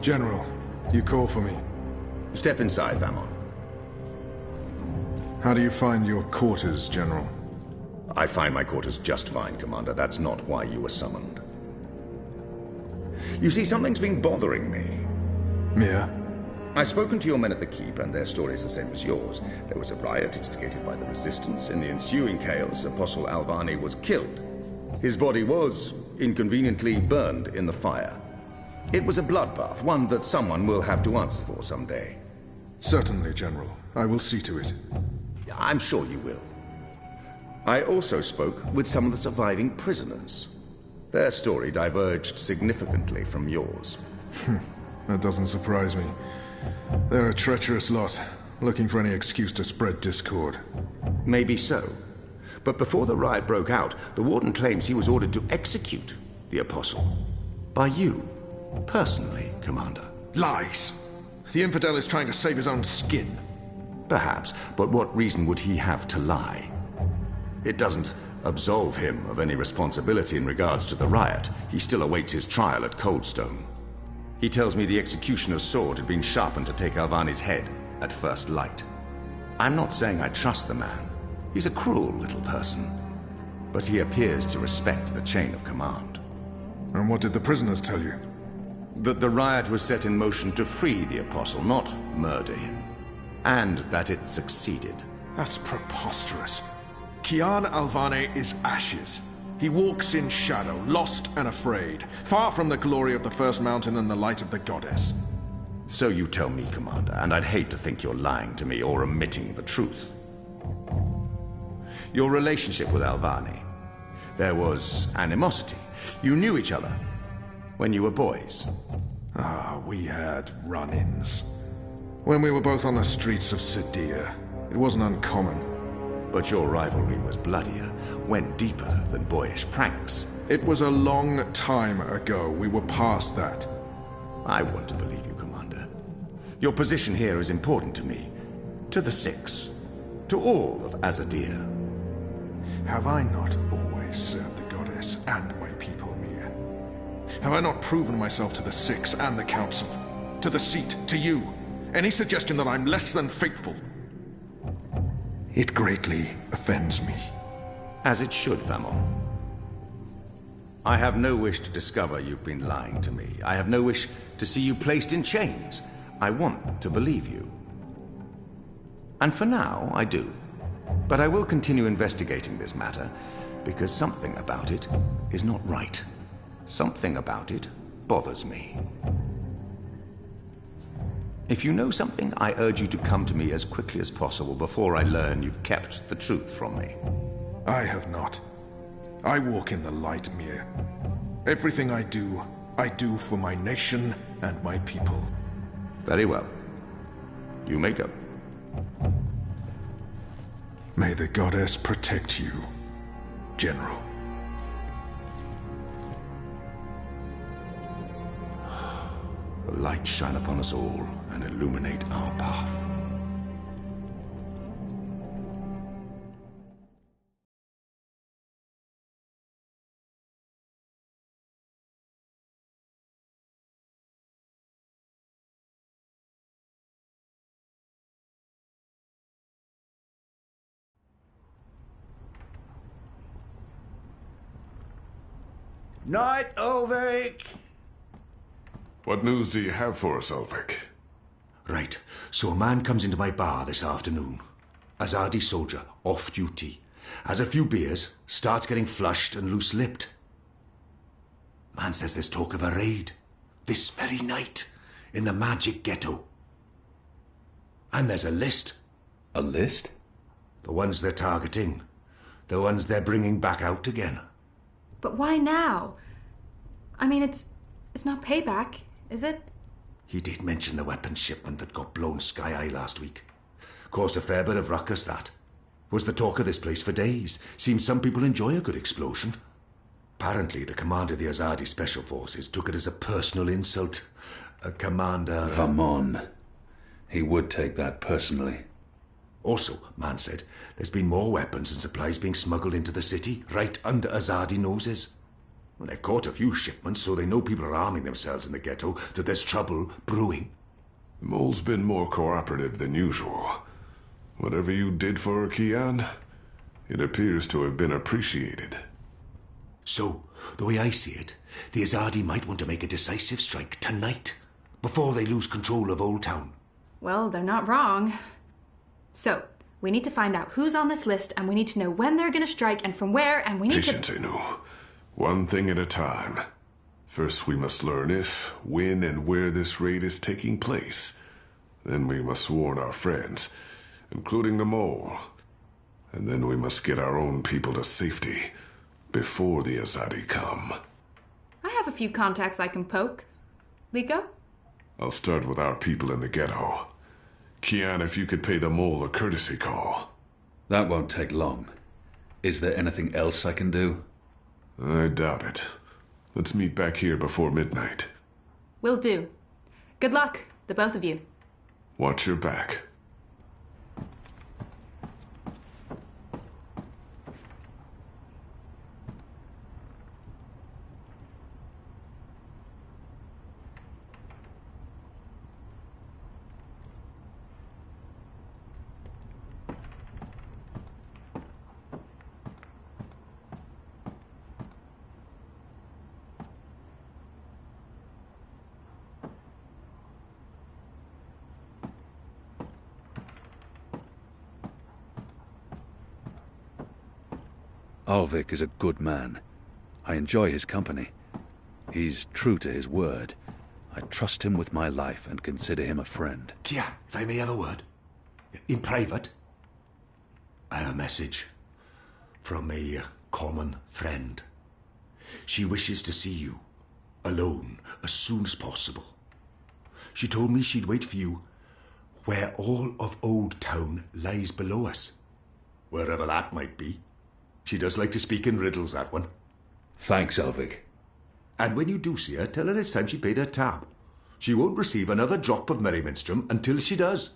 General, you call for me. Step inside, Vamon. How do you find your quarters, General? I find my quarters just fine, Commander. That's not why you were summoned. You see, something's been bothering me. Mia? I've spoken to your men at the Keep, and their story's the same as yours. There was a riot instigated by the Resistance. In the ensuing chaos, Apostle Alvani was killed. His body was, inconveniently, burned in the fire. It was a bloodbath, one that someone will have to answer for someday. Certainly, General. I will see to it. I'm sure you will. I also spoke with some of the surviving prisoners. Their story diverged significantly from yours. That doesn't surprise me. They're a treacherous lot, looking for any excuse to spread discord. Maybe so. But before the riot broke out, the Warden claims he was ordered to execute the Apostle. By you, personally, Commander. Lies! The infidel is trying to save his own skin. Perhaps, but what reason would he have to lie? It doesn't absolve him of any responsibility in regards to the riot. He still awaits his trial at Coldstone. He tells me the executioner's sword had been sharpened to take Alvani's head at first light. I'm not saying I trust the man. He's a cruel little person. But he appears to respect the chain of command. And what did the prisoners tell you? That the riot was set in motion to free the Apostle, not murder him. And that it succeeded. That's preposterous. Kian Alvane is ashes. He walks in shadow, lost and afraid, far from the glory of the First Mountain and the light of the Goddess. So you tell me, Commander, and I'd hate to think you're lying to me or omitting the truth. Your relationship with Alvani. There was animosity. You knew each other when you were boys. We had run-ins. When we were both on the streets of Sedia, it wasn't uncommon. But your rivalry was bloodier, went deeper than boyish pranks. It was a long time ago. We were past that. I want to believe you, Commander. Your position here is important to me, to the Six, to all of Azadir. Have I not always served the Goddess and my people, Mia? Have I not proven myself to the Six and the Council? To the Seat, to you? Any suggestion that I'm less than faithful? It greatly offends me. As it should, Vamon. I have no wish to discover you've been lying to me. I have no wish to see you placed in chains. I want to believe you. And for now, I do. But I will continue investigating this matter, because something about it is not right. Something about it bothers me. If you know something, I urge you to come to me as quickly as possible before I learn you've kept the truth from me. I have not. I walk in the light, Mia. Everything I do for my nation and my people. Very well. You may go. May the Goddess protect you, General. The light shine upon us all and illuminate our path. Night, Ulrich! What news do you have for us, Ulrich? Right, so a man comes into my bar this afternoon. Azadi soldier, off duty. Has a few beers, starts getting flushed and loose-lipped. Man says there's talk of a raid. This very night, in the magic ghetto. And there's a list. A list? The ones they're targeting. The ones they're bringing back out again. But why now? I mean, it's not payback, is it? He did mention the weapons shipment that got blown sky-high last week. Caused a fair bit of ruckus, that. Was the talk of this place for days. Seems some people enjoy a good explosion. Apparently, the commander of the Azadi Special Forces took it as a personal insult. A commander... Vamon. He would take that personally. Also, man said, there's been more weapons and supplies being smuggled into the city, right under Azadi noses. Well, they've caught a few shipments, so they know people are arming themselves in the ghetto, that there's trouble brewing. The mole's been more cooperative than usual. Whatever you did for her, Kian, it appears to have been appreciated. So, the way I see it, the Azadi might want to make a decisive strike tonight, before they lose control of Old Town. Well, they're not wrong. So, we need to find out who's on this list, and we need to know when they're gonna strike and from where, and we need Patience, Inu. One thing at a time. First, we must learn if, when, and where this raid is taking place. Then we must warn our friends, including the mole. And then we must get our own people to safety before the Azadi come. I have a few contacts I can poke. Liko? I'll start with our people in the ghetto. Kian, if you could pay the mole a courtesy call. That won't take long. Is there anything else I can do? I doubt it. Let's meet back here before midnight. Will do. Good luck, the both of you. Watch your back. Alvik is a good man. I enjoy his company. He's true to his word. I trust him with my life and consider him a friend. Kian, if I may have a word. In private, I have a message from a common friend. She wishes to see you, alone, as soon as possible. She told me she'd wait for you where all of Old Town lies below us. Wherever that might be. She does like to speak in riddles, that one. Thanks, Alvik. And when you do see her, tell her it's time she paid her tab. She won't receive another drop of Merryminstrom until she does.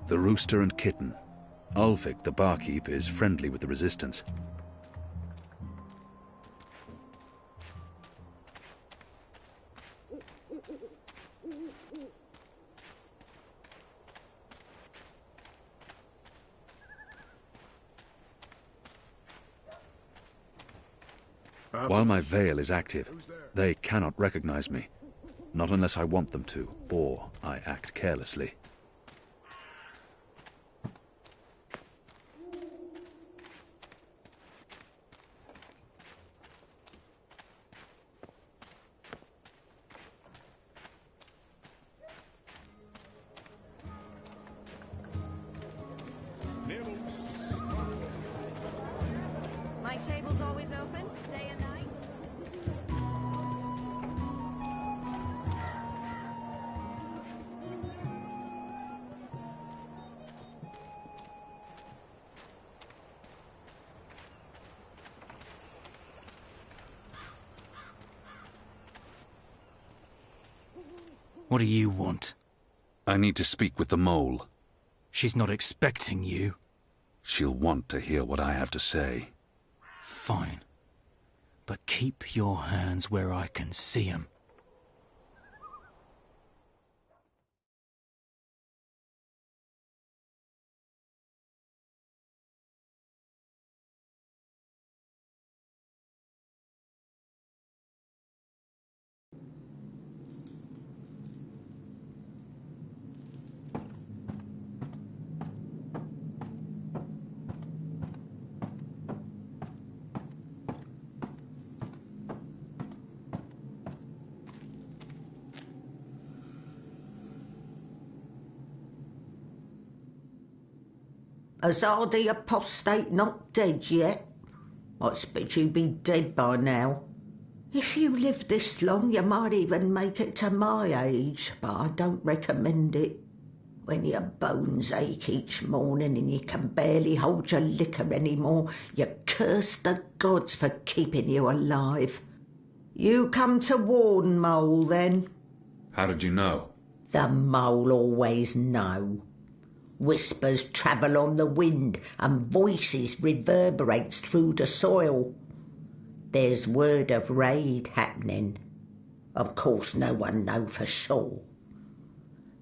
The rooster and kitten. Alvik, the barkeep, is friendly with the resistance. While my veil is active, they cannot recognize me. Not unless I want them to, or I act carelessly. My table's always open, day and night. What do you want? I need to speak with the mole. She's not expecting you. She'll want to hear what I have to say. Fine. But keep your hands where I can see 'em. Are the apostate not dead yet? I expect you'd be dead by now. If you live this long, you might even make it to my age, but I don't recommend it. When your bones ache each morning and you can barely hold your liquor anymore, you curse the gods for keeping you alive. You come to warn Mole, then? How did you know? The Mole always know. Whispers travel on the wind and voices reverberates through the soil. There's word of raid happening. Of course no one know for sure.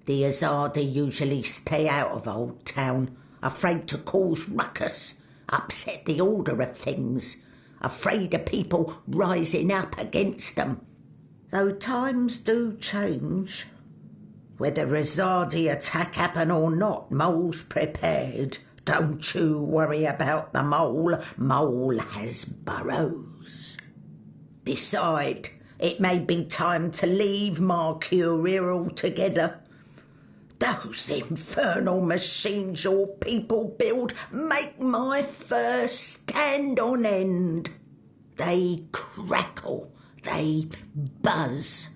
The Azada usually stay out of Old Town, afraid to cause ruckus, upset the order of things, afraid of people rising up against them. Though times do change. Whether Azadi attack happen or not, Mole's prepared. Don't you worry about the Mole. Mole has burrows. Beside, it may be time to leave Mercuria altogether. Those infernal machines your people build make my fur stand on end. They crackle, they buzz.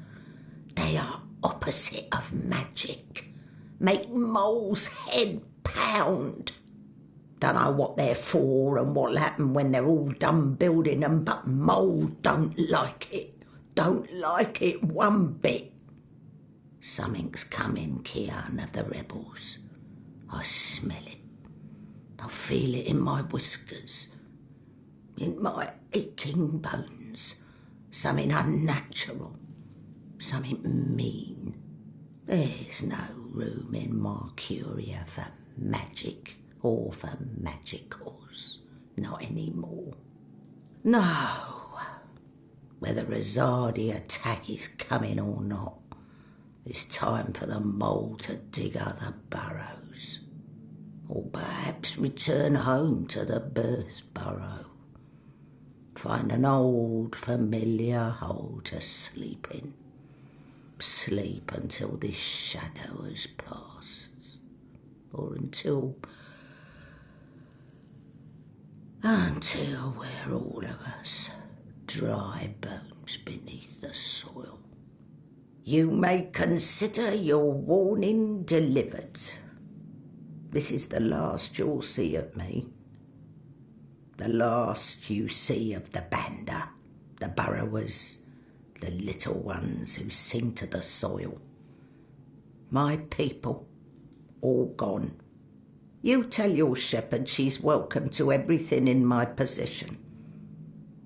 They are opposite of magic. Make Mole's head pound. Don't know what they're for and what'll happen when they're all done building them, but Mole don't like it. Don't like it one bit. Something's coming, Kian of the rebels. I smell it. I feel it in my whiskers, in my aching bones. Something unnatural, something mean. There's no room in Mercuria for magic or for magicals. Not anymore. No. Whether Azadi attack is coming or not, it's time for the Mole to dig other burrows. Or perhaps return home to the birth burrow. Find an old familiar hole to sleep in. Sleep until this shadow has passed. Or until we're all of us dry bones beneath the soil. You may consider your warning delivered. This is the last you'll see of me. The last you see of the Banda, the burrowers, the little ones who sing to the soil. My people, all gone. You tell your shepherd she's welcome to everything in my possession.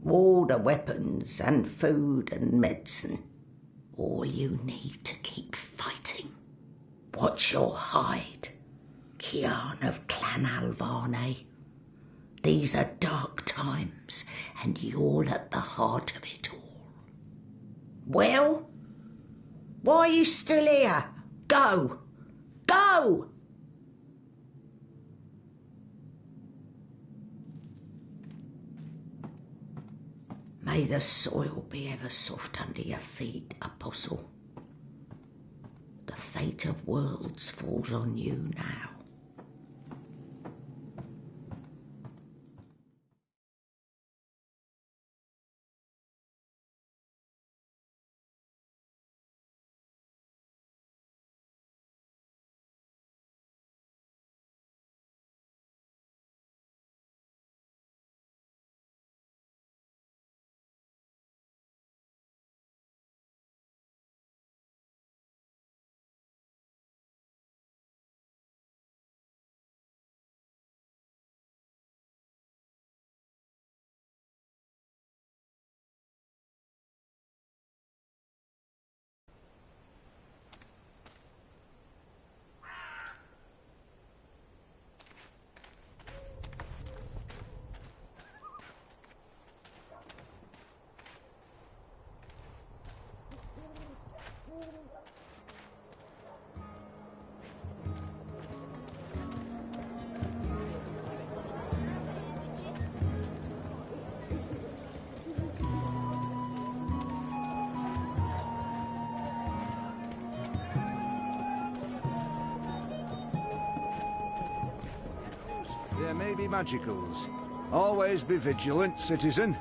All the weapons and food and medicine. All you need to keep fighting. Watch your hide, Kian of Clan Alvane. These are dark times, and you're at the heart of it all. Well, why are you still here? Go! Go! May the soil be ever soft under your feet, Apostle. The fate of worlds falls on you now. there may be magicals. Always be vigilant, citizen.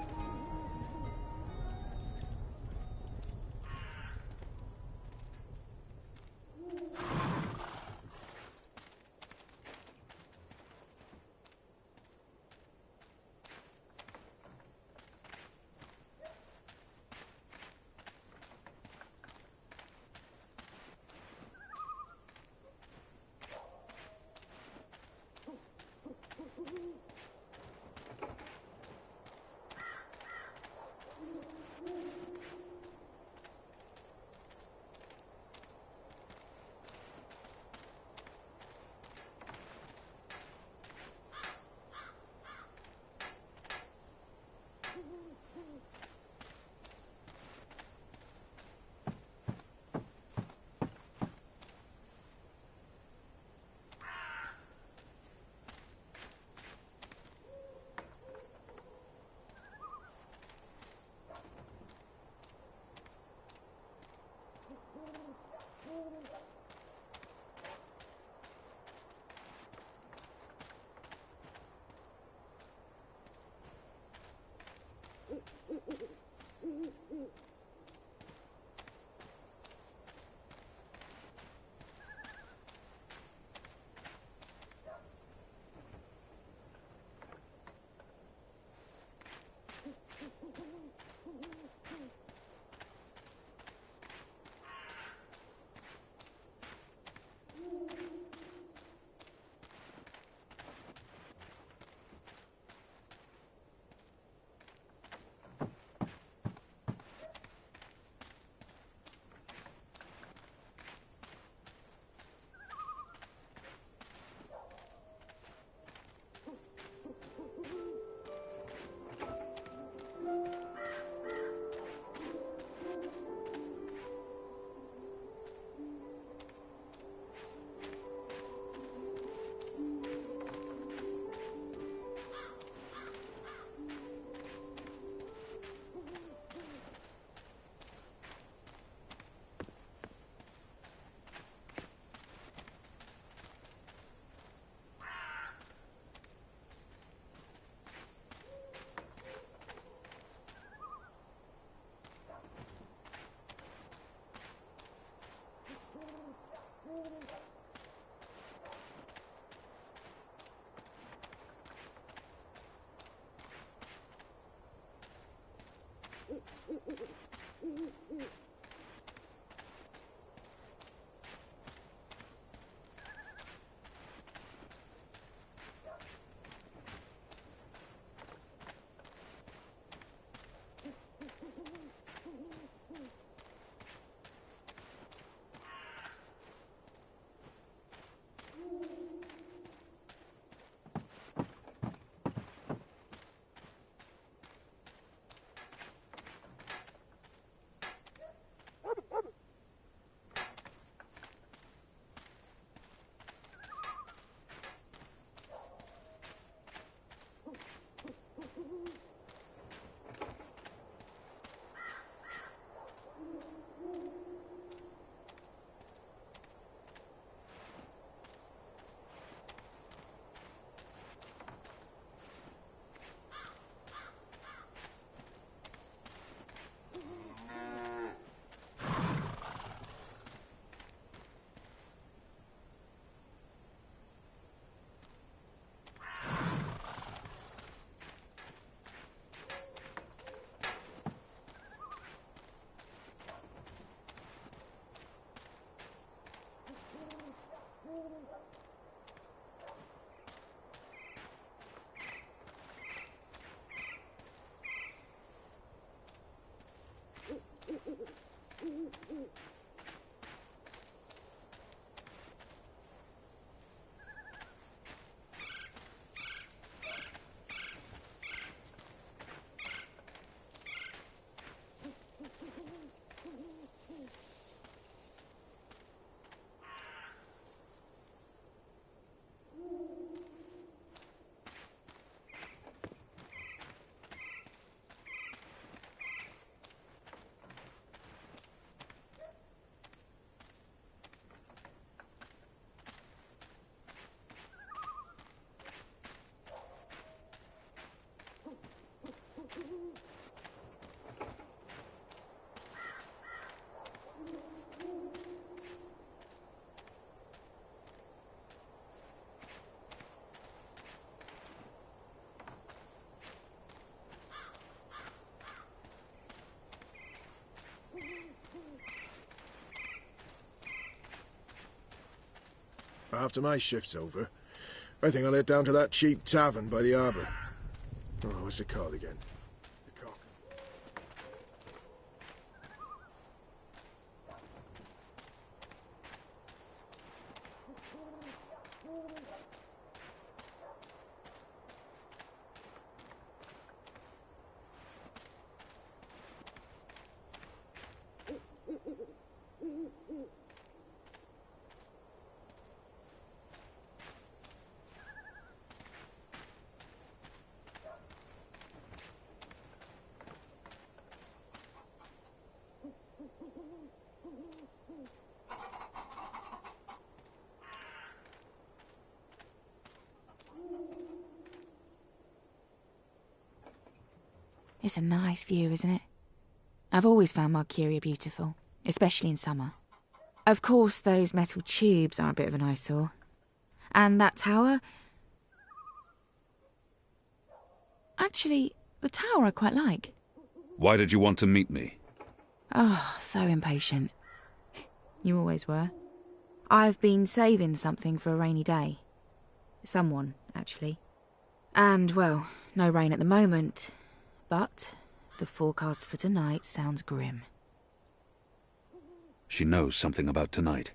After my shift's over, I think I'll head down to that cheap tavern by the harbour. Oh, what's it called again? The Cock. It's a nice view, isn't it? I've always found Marcuria beautiful, especially in summer. Of course, those metal tubes are a bit of an eyesore. And that tower... Actually, the tower I quite like. Why did you want to meet me? Oh, so impatient. You always were. I've been saving something for a rainy day. Someone, actually. And, well, no rain at the moment. But the forecast for tonight sounds grim. She knows something about tonight.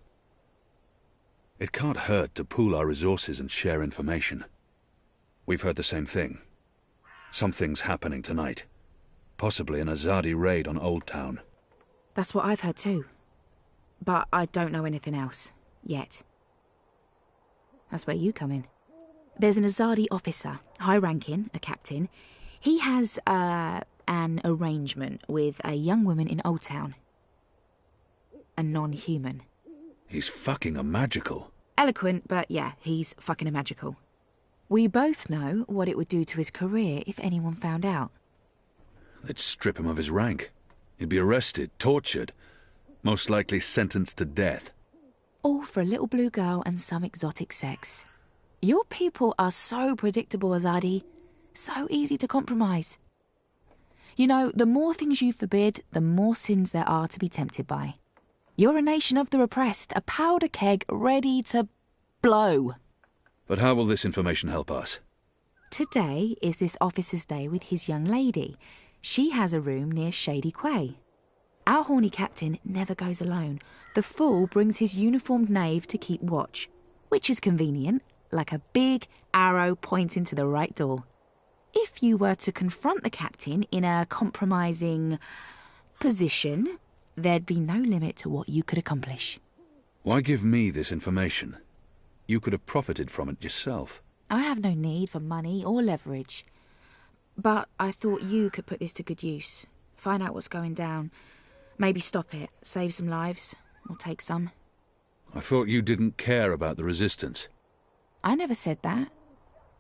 It can't hurt to pool our resources and share information. We've heard the same thing. Something's happening tonight. Possibly an Azadi raid on Old Town. That's what I've heard too. But I don't know anything else. Yet. That's where you come in. There's an Azadi officer, high-ranking, a captain. He has, an arrangement with a young woman in Old Town. A non-human. He's fucking a magical. Eloquent, but yeah, he's fucking a magical. We both know what it would do to his career if anyone found out. They'd strip him of his rank. He'd be arrested, tortured, most likely sentenced to death. All for a little blue girl and some exotic sex. Your people are so predictable, Azadi. So easy to compromise. You know, the more things you forbid, the more sins there are to be tempted by. You're a nation of the repressed, a powder keg ready to blow. But how will this information help us? Today is this officer's day with his young lady. She has a room near Shady Quay. Our horny captain never goes alone. The fool brings his uniformed knave to keep watch, which is convenient, like a big arrow pointing to the right door. If you were to confront the captain in a compromising position, there'd be no limit to what you could accomplish. Why give me this information? You could have profited from it yourself. I have no need for money or leverage. But I thought you could put this to good use. Find out what's going down. Maybe stop it, save some lives, or take some. I thought you didn't care about the Resistance. I never said that.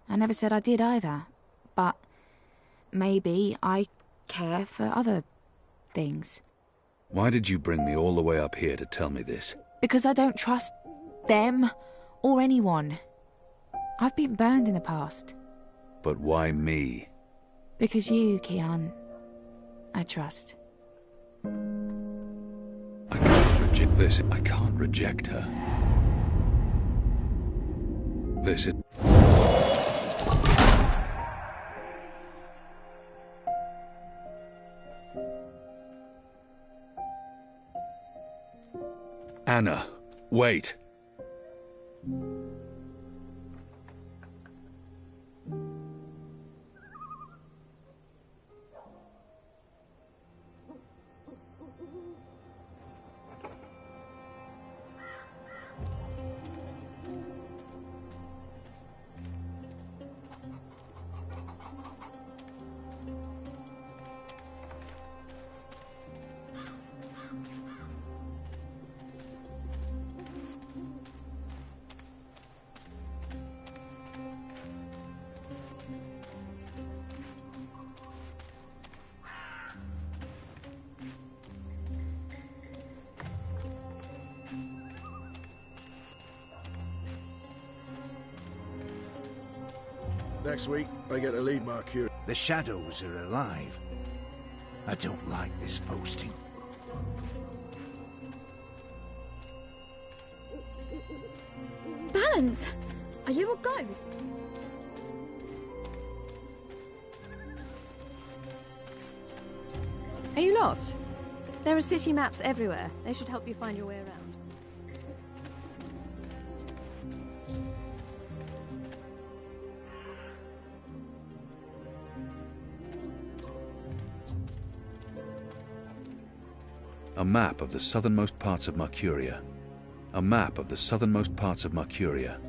I never said I did either. But maybe I care for other things. Why did you bring me all the way up here to tell me this? Because I don't trust them or anyone. I've been burned in the past. But why me? Because you, Kian, I trust. I can't reject this. I can't reject her. This is... Anna, wait. Next week, I get to lead Marcuria. The shadows are alive. I don't like this posting. Balin! Heavens! Are you a ghost? Are you lost? There are city maps everywhere. They should help you find your way around. A map of the southernmost parts of Mercuria. A map of the southernmost parts of Mercuria.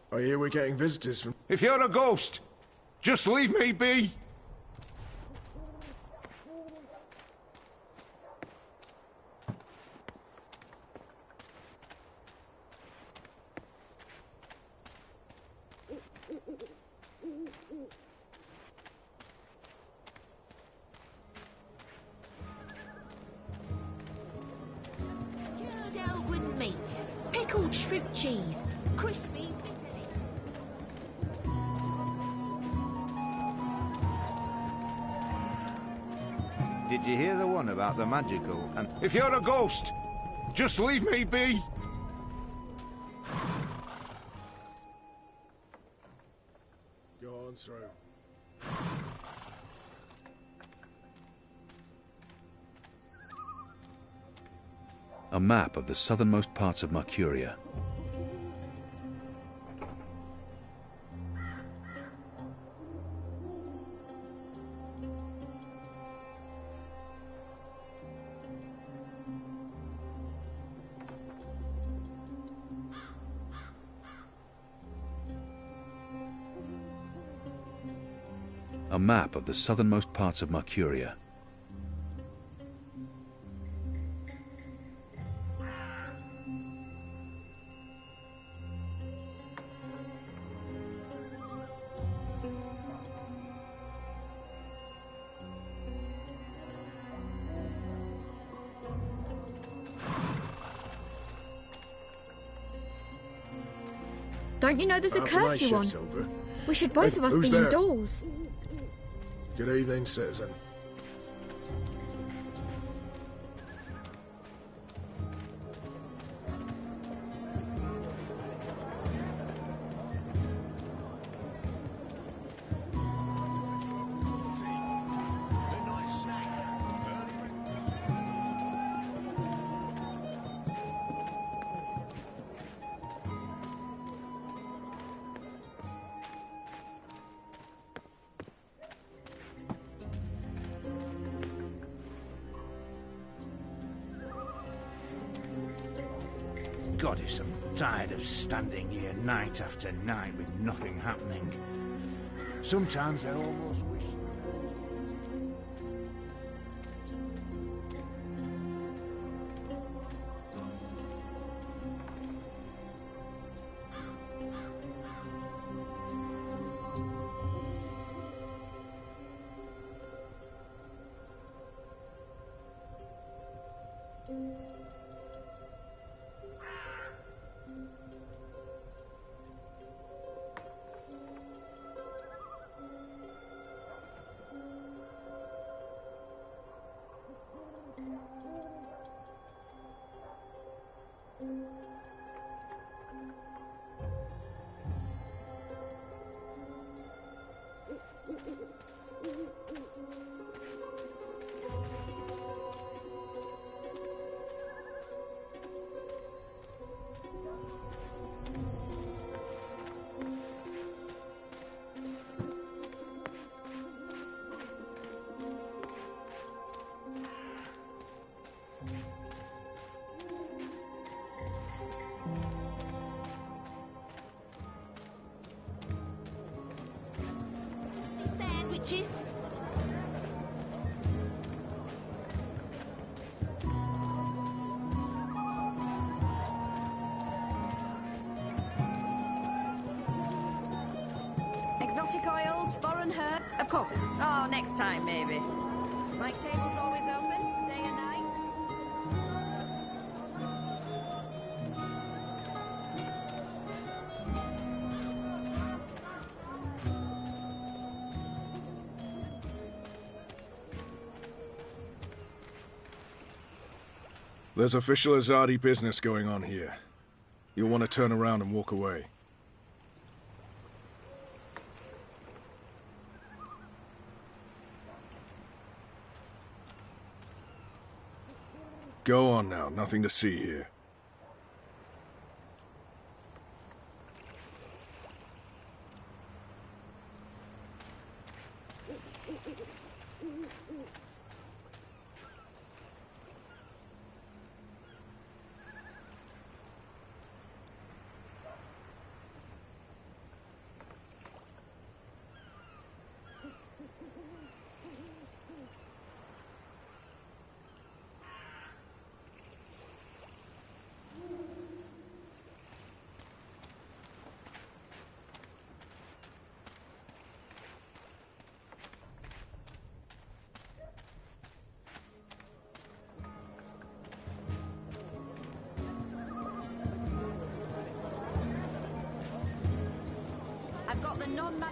I hear we're getting visitors from... If you're a ghost, just leave me be. Cured Elgin meat, pickled shrimp cheese, crispy bitterly. Did you hear the one about the magical and... If you're a ghost, just leave me be. Go on through. A map of the southernmost parts of Mercuria. A map of the southernmost parts of Mercuria. Don't you know there's a After my curfew on? shift's over. We should both Hey, of us who's be there? indoors. Good evening, citizen. goddess, I'm tired of standing here night after night with nothing happening. Sometimes I almost wish... Sandwiches. Exotic oils, foreign herb. Of course it's... Oh, next time, maybe. My table's always open, day and night. There's official Azadi business going on here. You'll want to turn around and walk away. Go on now, nothing to see here.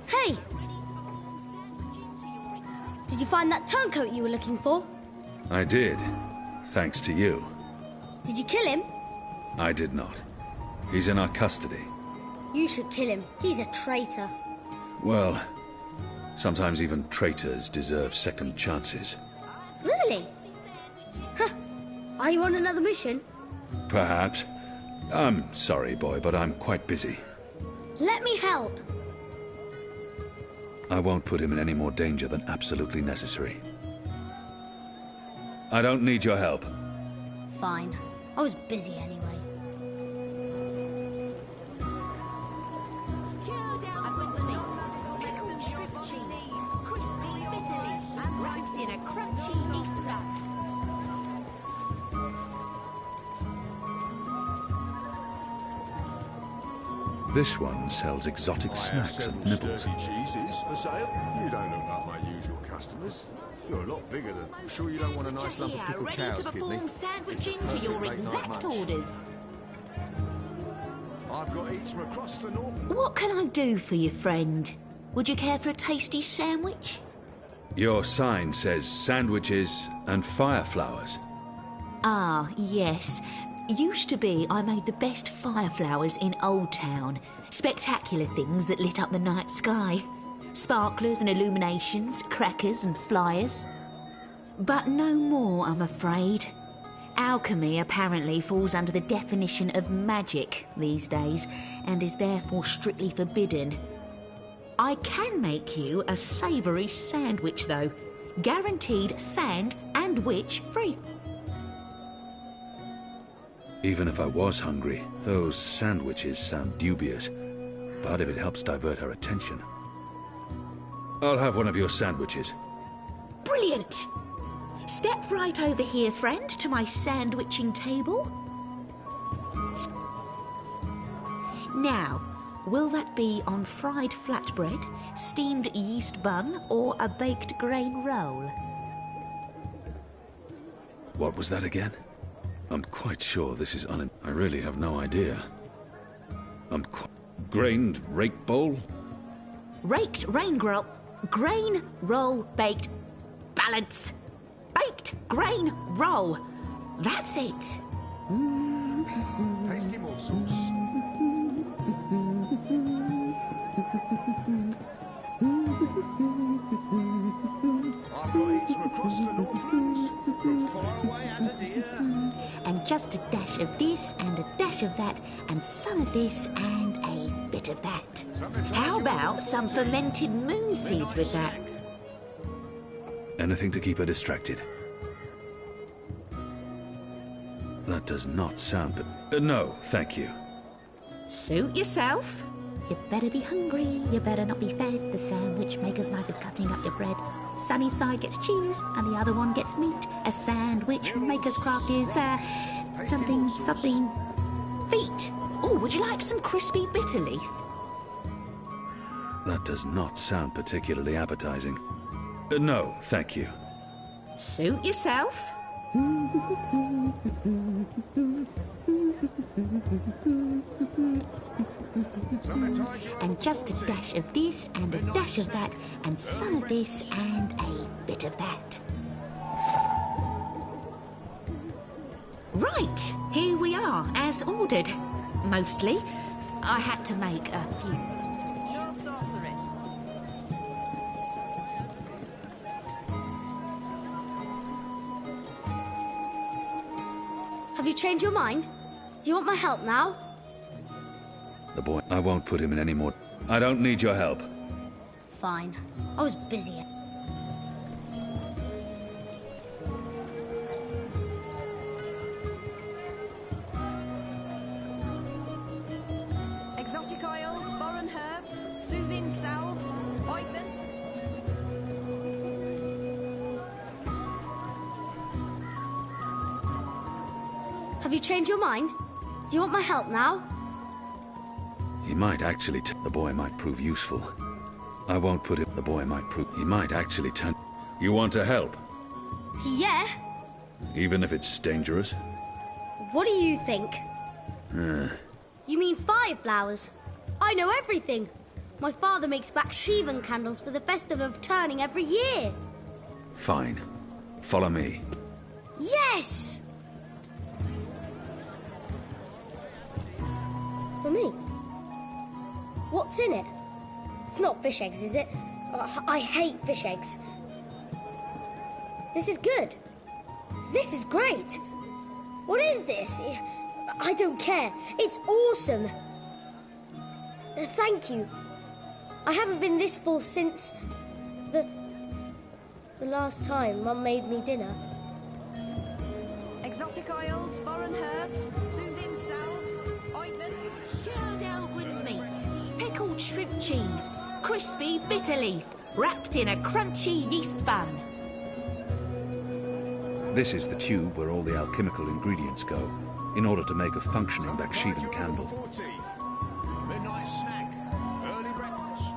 Hey! Did you find that turncoat you were looking for? I did, thanks to you. Did you kill him? I did not. He's in our custody. You should kill him. He's a traitor. Well, sometimes even traitors deserve second chances. Really? Huh. Are you on another mission? Perhaps. I'm sorry, boy, but I'm quite busy. Let me help. I won't put him in any more danger than absolutely necessary. I don't need your help. Fine. I was busy anyway. I've got the meat. Pickled shrimp cheese, crispy bitterlies, and wrapped in a crunchy Easter wrap. This one sells exotic snacks and nibbles. Cheeses for sale. You don't look like my usual customers. You're a lot bigger than... Sure you don't want a nice lump of pickled ready cows, to perform kidney? sandwiching to your exact orders. I've got eats from across the north. What can I do for you, friend? Would you care for a tasty sandwich? Your sign says sandwiches and fireflowers. Ah, yes. Used to be I made the best fireflowers in Old Town. Spectacular things that lit up the night sky. Sparklers and illuminations, crackers and flyers. But no more, I'm afraid. Alchemy apparently falls under the definition of magic these days, and is therefore strictly forbidden. I can make you a savoury sandwich, though. Guaranteed sand and witch free. Even if I was hungry, those sandwiches sound dubious. But if it helps divert her attention... I'll have one of your sandwiches. Brilliant! Step right over here, friend, to my sandwiching table. Now, will that be on fried flatbread, steamed yeast bun, or a baked grain roll? What was that again? I'm quite sure this is I really have no idea. Grained rake bowl? Raked grain roll baked balance. Baked grain roll. That's it. Tasty morsels. I've got eats from across the Northlands, from far away as a deer. And just a dash of this and a dash of that, and some of this and a bit of that. How about some fermented moon seeds with that? Anything to keep her distracted. That does not sound... no, thank you. Suit yourself. You better be hungry, you better not be fed. The sandwich maker's knife is cutting up your bread. Sunny side gets cheese, and the other one gets meat. A sandwich maker's craft is, something... feet. Oh, would you like some crispy bitter leaf? That does not sound particularly appetizing. No, thank you. Suit yourself. And just a dash of this and a dash of that, and some of this and a bit of that. Right, here we are, as ordered. Mostly. I had to make a few things. Your sorceress. Have you changed your mind? Do you want my help now? The boy... I won't put him in any more... I don't need your help. Fine. I was busy. Exotic oils, foreign herbs, soothing salves, ointments. Have you changed your mind? Do you want my help now? He might actually... the boy might prove useful. I won't put him... The boy might prove... He might actually turn... You want to help? Yeah. Even if it's dangerous? What do you think? You mean fire flowers? I know everything. My father makes Bakshivan candles for the Festival of Turning every year. Fine. Follow me. Yes! For me? What's in it? It's not fish eggs, is it? I hate fish eggs. This is good. This is great. What is this? I don't care. It's awesome. Thank you. I haven't been this full since the last time Mum made me dinner. Exotic oils, foreign herbs, soothing salves, ointments. Cured Elwood meat, pickled shrimp cheese, crispy bitter leaf, wrapped in a crunchy yeast bun. This is the tube where all the alchemical ingredients go, in order to make a functioning Bakshivan candle. Midnight snack, early breakfast.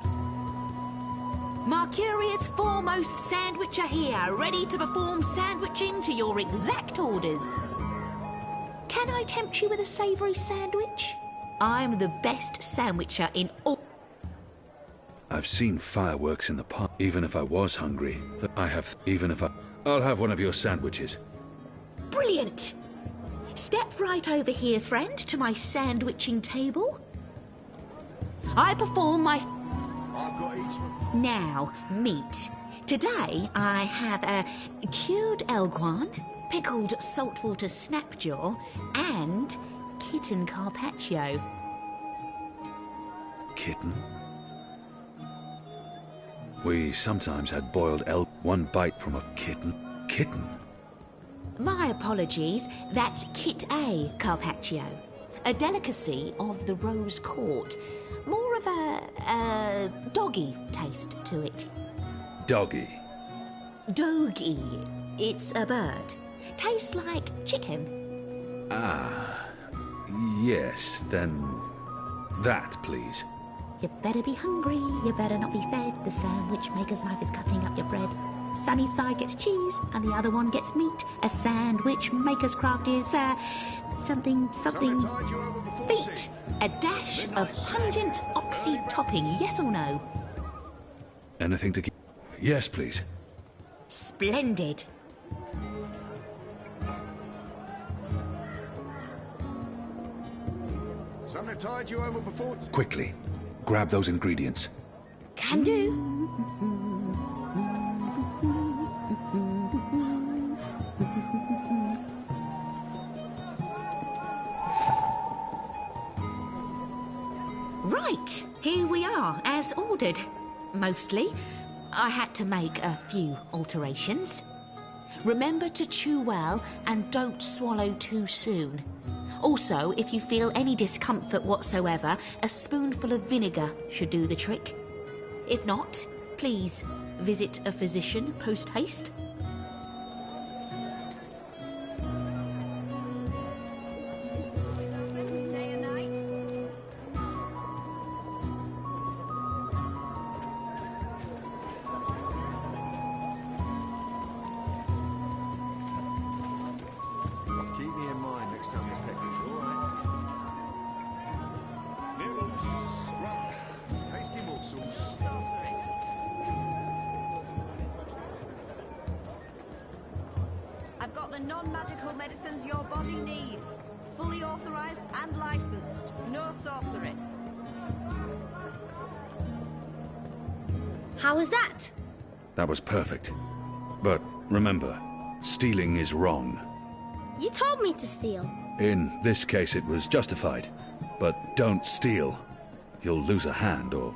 Mercuria's foremost sandwicher here, ready to perform sandwiching to your exact orders. Can I tempt you with a savoury sandwich? I'm the best sandwicher in all... I've seen fireworks in the park. Even if I was hungry, I'll have one of your sandwiches. Brilliant! Step right over here, friend, to my sandwiching table. I perform my... I've got eats from... Now, meat. Today, I have a cured elguan, pickled saltwater snapjaw, and kitten carpaccio. Kitten? We sometimes had boiled elk. One bite from a kitten. Kitten? My apologies. That's Kit A Carpaccio. A delicacy of the Rose Court. More of a doggy taste to it. Doggy. Dogie. It's a bird. Tastes like chicken. Ah, yes, then that, please. You better be hungry, you better not be fed. The sandwich maker's knife is cutting up your bread. Sunny side gets cheese, and the other one gets meat. A sandwich maker's craft is, something... feet. A dash of pungent oxy topping, yes or no? Anything to keep... Yes, please. Splendid. Something tied you over before... Quickly, grab those ingredients. Can do. Right, here we are, as ordered. Mostly. I had to make a few alterations. Remember to chew well and don't swallow too soon. Also, if you feel any discomfort whatsoever, a spoonful of vinegar should do the trick. If not, please visit a physician post-haste. Day and night. Keep me in mind next time you package, all right? Nibbles. Right. Tasty morsels. I've got the non-magical medicines your body needs. Fully authorized and licensed. No sorcery. How was that? That was perfect. But remember, stealing is wrong. You told me to steal. In this case, it was justified. But don't steal. You'll lose a hand or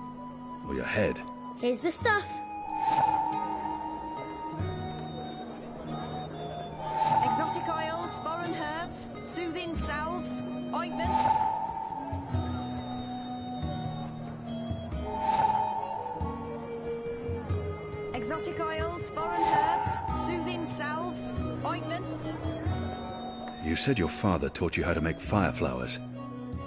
your head. Here's the stuff. Exotic oils, foreign herbs, soothing salves, ointments. Exotic oils, foreign herbs, soothing salves, ointments. You said your father taught you how to make fire flowers.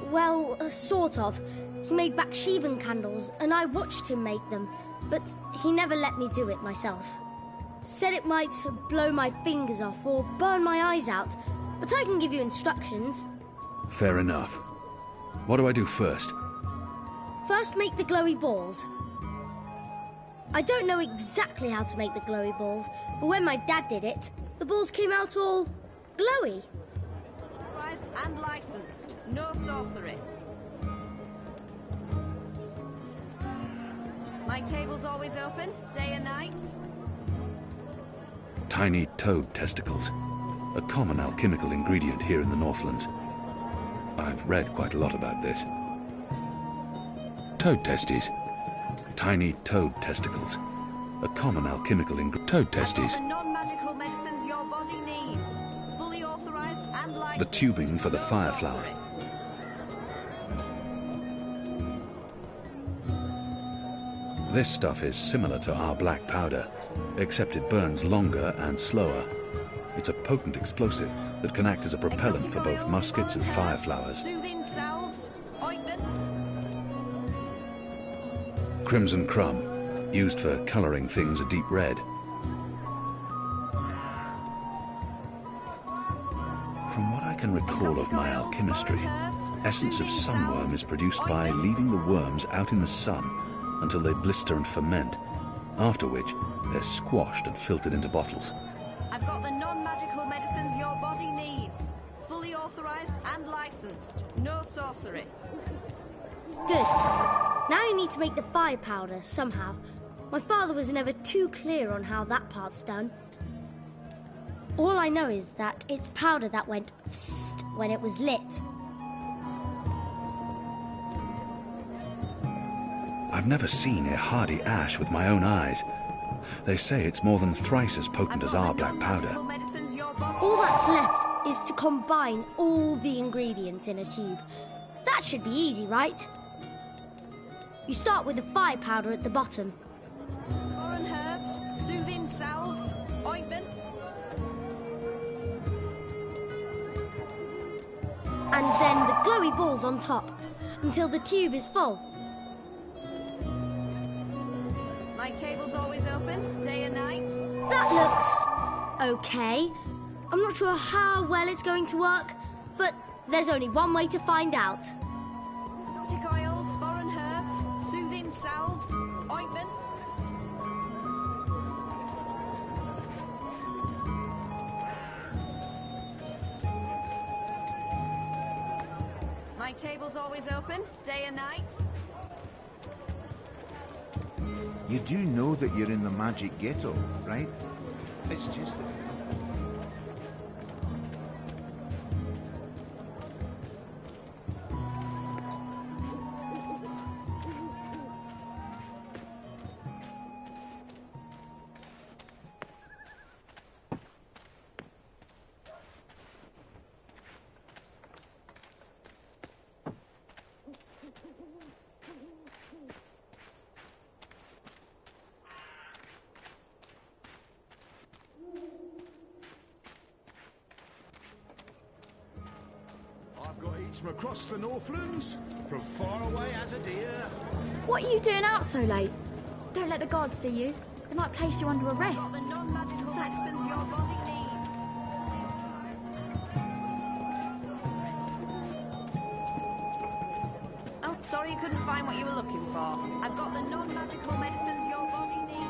Well, sort of. He made Baksheevan candles, and I watched him make them, but he never let me do it myself. Said it might blow my fingers off or burn my eyes out, but I can give you instructions. Fair enough. What do I do first? First, make the glowy balls. I don't know exactly how to make the glowy balls, but when my dad did it, the balls came out all glowy. Authorized and licensed. No sorcery. My table's always open, day and night. Tiny toad testicles. A common alchemical ingredient here in the Northlands. I've read quite a lot about this. Toad testes. Tiny toad testicles. A common alchemical ingredient. Toad testes. The non-magical medicines your body needs. Fully authorized and licensed. The tubing for the fire flower. This stuff is similar to our black powder, except it burns longer and slower. It's a potent explosive that can act as a propellant for both muskets and fire flowers. Soothing salves, ointments. Crimson crumb, used for colouring things a deep red. From what I can recall of my alchemistry, essence of sunworm is produced by leaving the worms out in the sun until they blister and ferment, after which they're squashed and filtered into bottles. I've got the non-magical medicines your body needs. Fully authorized and licensed. No sorcery. Good. Now you need to make the fire powder somehow. My father was never too clear on how that part's done. All I know is that it's powder that went psst when it was lit. I've never seen a hardy ash with my own eyes. They say it's more than thrice as potent as our black powder. All that's left is to combine all the ingredients in a tube. That should be easy, right? You start with the fire powder at the bottom. Foreign herbs, soothing salves, ointments. And then the glowy balls on top, until the tube is full. My table's always open, day and night. That looks okay. I'm not sure how well it's going to work, but there's only one way to find out. Exotic oils, foreign herbs, soothing salves, ointments. My table's always open, day and night. You do know that you're in the magic ghetto, right? It's just that... From across the Northlands, from far away as a deer. What are you doing out so late? Don't let the guards see you. They might place you under arrest. The non-magical medicines your body needs. Oh, sorry you couldn't find what you were looking for. I've got the non-magical medicines your body needs.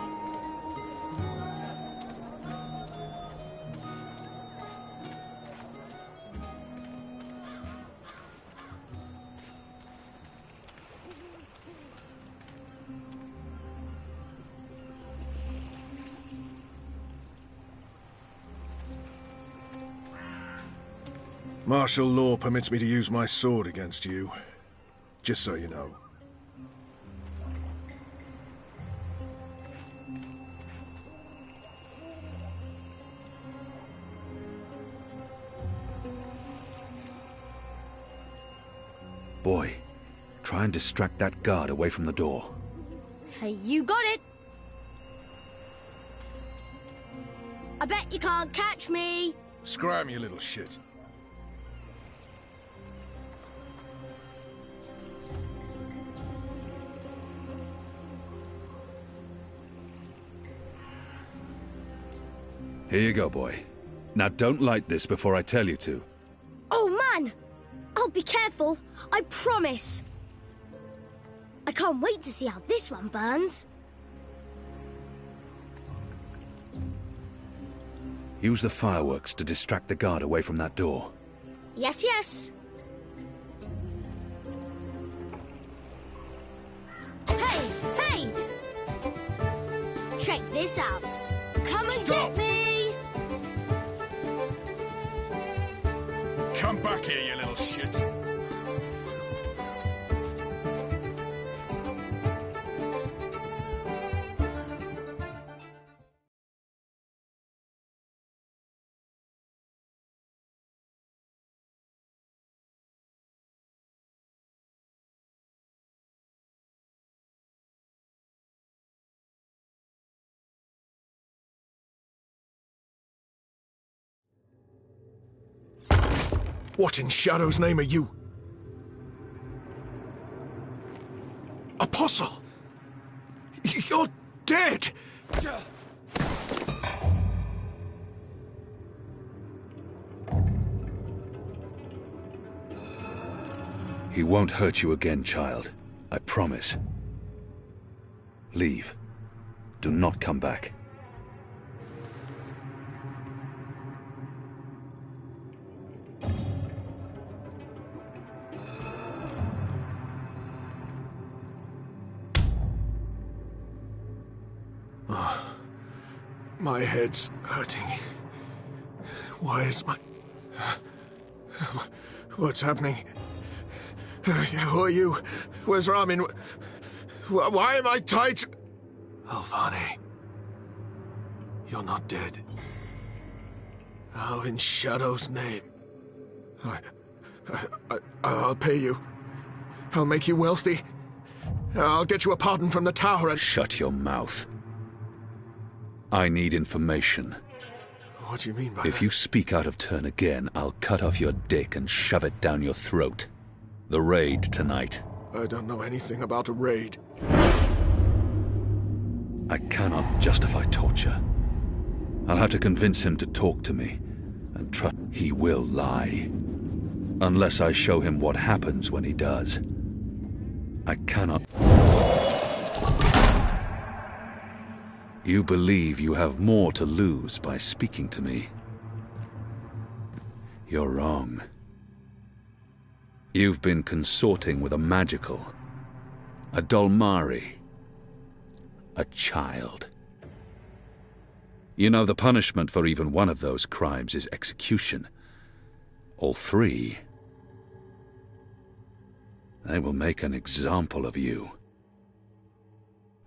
Martial law permits me to use my sword against you. Just so you know. Boy, try and distract that guard away from the door. Hey, you got it! I bet you can't catch me! Scram, you little shit. Here you go, boy. Now don't light this before I tell you to. Oh, man! I'll be careful, I promise! I can't wait to see how this one burns. Use the fireworks to distract the guard away from that door. Yes, yes. Hey, hey! Check this out. Come and Stop. get me! Come back here, you little shit. What in Shadow's name are you? Apostle! You're dead! He won't hurt you again, child. I promise. Leave. Do not come back. My head's hurting. Why is my... What's happening? Who are you? Where's Ramin? Why am I tied to... Alvani. You're not dead. Oh, in Shadow's name. I'll pay you. I'll make you wealthy. I'll get you a pardon from the tower and... Shut your mouth. I need information. What do you mean by If that? you speak out of turn again, I'll cut off your dick and shove it down your throat. The raid tonight. I don't know anything about a raid. I cannot justify torture. I'll have to convince him to talk to me, and trust he will lie. Unless I show him what happens when he does. I cannot... You believe you have more to lose by speaking to me. You're wrong. You've been consorting with a magical, a Dolmari, a child. You know, the punishment for even one of those crimes is execution. All three, they will make an example of you.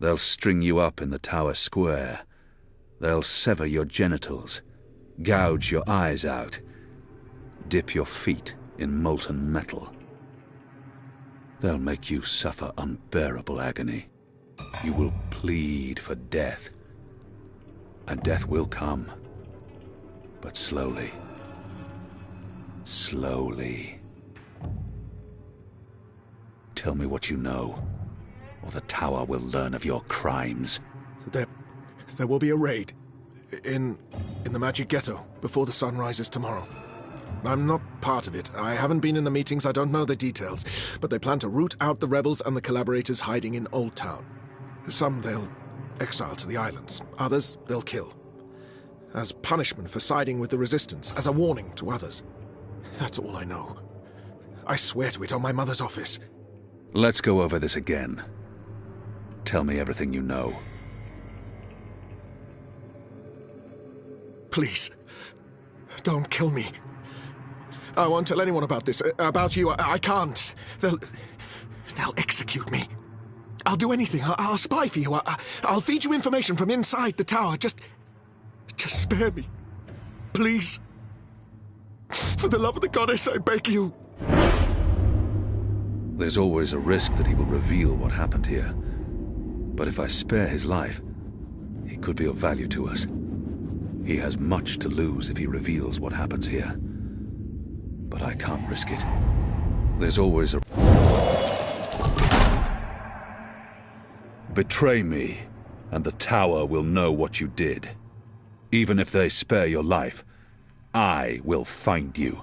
They'll string you up in the tower square. They'll sever your genitals, gouge your eyes out, dip your feet in molten metal. They'll make you suffer unbearable agony. You will plead for death, and death will come, but slowly. Slowly. Tell me what you know, or the tower will learn of your crimes. There will be a raid in the Magic Ghetto before the sun rises tomorrow. I'm not part of it. I haven't been in the meetings, I don't know the details, but they plan to root out the rebels and the collaborators hiding in Old Town. Some they'll exile to the islands, others they'll kill. As punishment for siding with the Resistance, as a warning to others. That's all I know. I swear to it on my mother's office. Let's go over this again. Tell me everything you know. Please, don't kill me. I won't tell anyone about this, about you. I can't. They'll execute me. I'll do anything. I'll spy for you. I'll feed you information from inside the tower. Just spare me. Please. For the love of the goddess, I beg you. There's always a risk that he will reveal what happened here. But if I spare his life, he could be of value to us. He has much to lose if he reveals what happens here. But I can't risk it. There's always a... Betray me, and the tower will know what you did. Even if they spare your life, I will find you,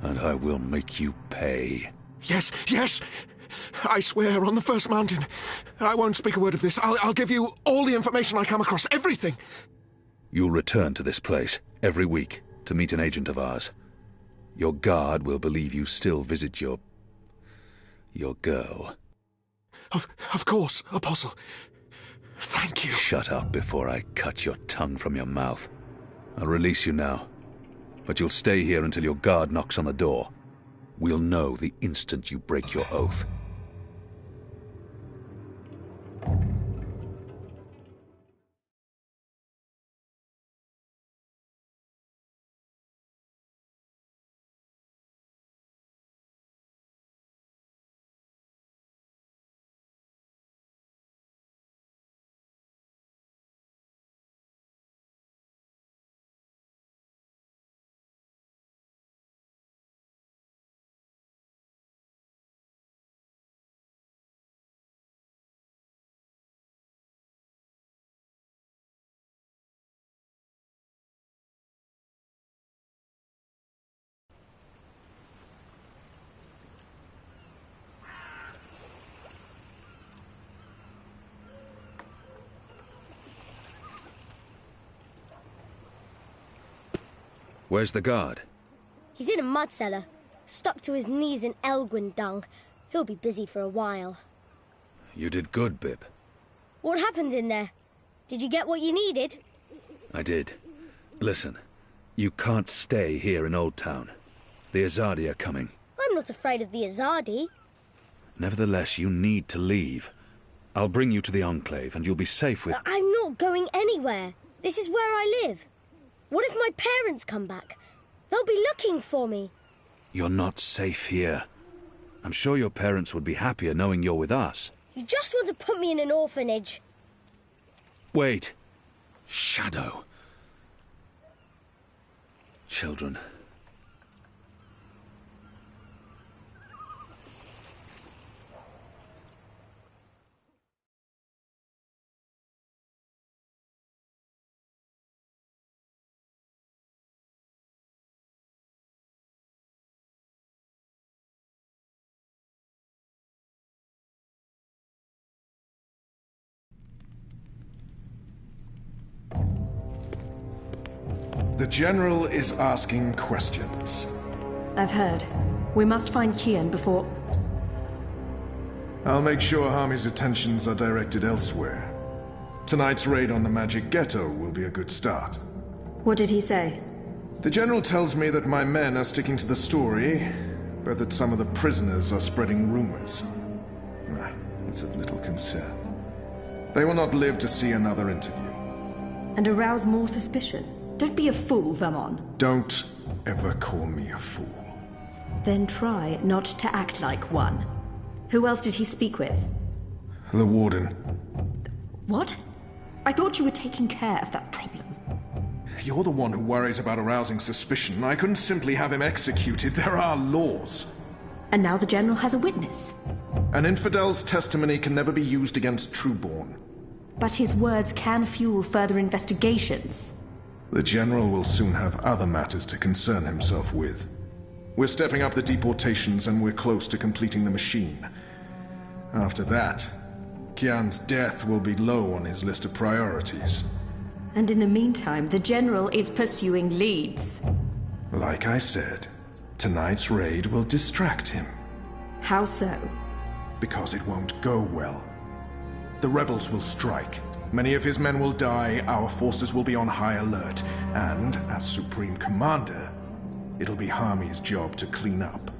and I will make you pay. Yes, yes! I swear on the first mountain. I won't speak a word of this. I'll give you all the information I come across, everything. You'll return to this place every week to meet an agent of ours. Your guard will believe you still visit your girl. Of course, Apostle. Thank you. Shut up before I cut your tongue from your mouth. I'll release you now, but you'll stay here until your guard knocks on the door. We'll know the instant you break your oath. Where's the guard? He's in a mud cellar, stuck to his knees in Elgwyn dung. He'll be busy for a while. You did good, Bib. What happened in there? Did you get what you needed? I did. Listen, you can't stay here in Old Town. The Azadi are coming. I'm not afraid of the Azadi. Nevertheless, you need to leave. I'll bring you to the Enclave, and you'll be safe with... I'm not going anywhere. This is where I live. What if my parents come back? They'll be looking for me. You're not safe here. I'm sure your parents would be happier knowing you're with us. You just want to put me in an orphanage. Wait. Shadow. Children. The General is asking questions. I've heard. We must find Kian before... I'll make sure Harmy's attentions are directed elsewhere. Tonight's raid on the Magic Ghetto will be a good start. What did he say? The General tells me that my men are sticking to the story, but that some of the prisoners are spreading rumors. It's of little concern. They will not live to see another interview. And arouse more suspicion? Don't be a fool, Vermon. Don't ever call me a fool. Then try not to act like one. Who else did he speak with? The Warden. What? I thought you were taking care of that problem. You're the one who worries about arousing suspicion. I couldn't simply have him executed. There are laws. And now the General has a witness. An infidel's testimony can never be used against Trueborn. But his words can fuel further investigations. The General will soon have other matters to concern himself with. We're stepping up the deportations and we're close to completing the machine. After that, Kian's death will be low on his list of priorities. And in the meantime, the General is pursuing leads. Like I said, tonight's raid will distract him. How so? Because it won't go well. The rebels will strike. Many of his men will die, our forces will be on high alert, and, as Supreme Commander, it'll be Harmy's job to clean up.